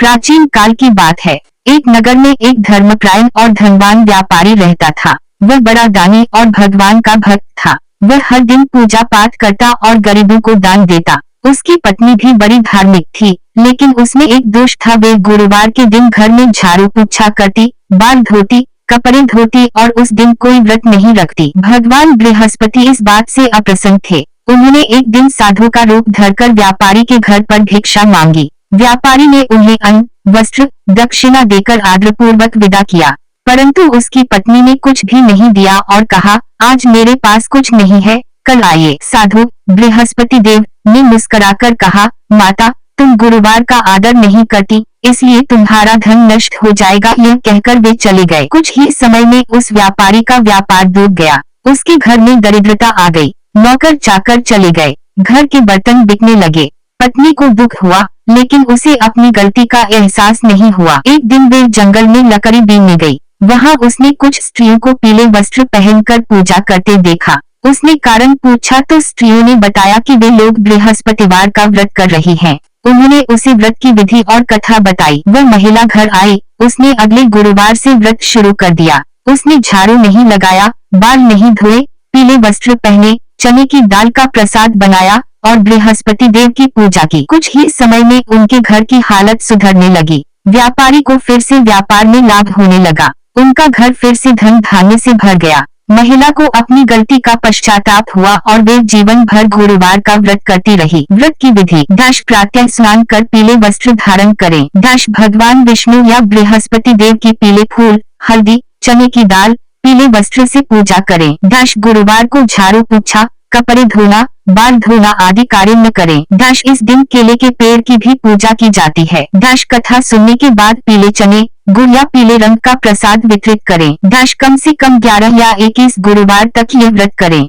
प्राचीन काल की बात है। एक नगर में एक धर्मपरायण और धनवान व्यापारी रहता था। वह बड़ा दानी और भगवान का भक्त था। वह हर दिन पूजा पाठ करता और गरीबों को दान देता। उसकी पत्नी भी बड़ी धार्मिक थी, लेकिन उसमें एक दोष था। वे गुरुवार के दिन घर में झाड़ू पोछा करती, बाल धोती, कपड़े धोती और उस दिन कोई व्रत नहीं रखती। भगवान बृहस्पति इस बात से अप्रसन्न थे। उन्होंने एक दिन साधु का रूप धरकर व्यापारी के घर पर भिक्षा मांगी। व्यापारी ने उन्हें अन्न, वस्त्र, दक्षिणा देकर आदरपूर्वक विदा किया, परंतु उसकी पत्नी ने कुछ भी नहीं दिया और कहा, आज मेरे पास कुछ नहीं है, कल आइए। साधु बृहस्पति देव ने मुस्कुराकर कहा, माता, तुम गुरुवार का आदर नहीं करती, इसलिए तुम्हारा धन नष्ट हो जाएगा। यह कहकर वे चले गए। कुछ ही समय में उस व्यापारी का व्यापार डूब गया। उसके घर में दरिद्रता आ गई। नौकर चाकर चले गए। घर के बर्तन बिकने लगे। पत्नी को दुख हुआ, लेकिन उसे अपनी गलती का एहसास नहीं हुआ। एक दिन वे जंगल में लकड़ी बीनने गई। वहाँ उसने कुछ स्त्रियों को पीले वस्त्र पहनकर पूजा करते देखा। उसने कारण पूछा तो स्त्रियों ने बताया कि वे लोग बृहस्पतिवार का व्रत कर रही हैं। उन्होंने उसे व्रत की विधि और कथा बताई। वह महिला घर आई। उसने अगले गुरुवार से व्रत शुरू कर दिया। उसने झाड़ू नहीं लगाया, बाल नहीं धोए, पीले वस्त्र पहने, चने की दाल का प्रसाद बनाया और बृहस्पति देव की पूजा की। कुछ ही समय में उनके घर की हालत सुधरने लगी। व्यापारी को फिर से व्यापार में लाभ होने लगा। उनका घर फिर से धन धान्य से भर गया। महिला को अपनी गलती का पश्चाताप हुआ और वे जीवन भर गुरुवार का व्रत करती रही। व्रत की विधि: प्रातः स्नान कर पीले वस्त्र धारण करें। भगवान विष्णु या बृहस्पति देव की पीले फूल, हल्दी, चने की दाल, पीले वस्त्र से पूजा करें। गुरुवार को झाड़ू पोछा, कपड़े धोना, बाल धोना आदि कार्य न करें। इस दिन केले के पेड़ की भी पूजा की जाती है। कथा सुनने के बाद पीले चने, गुड़ या पीले रंग का प्रसाद वितरित करें। कम से कम 11 या 21 गुरुवार तक यह व्रत करें।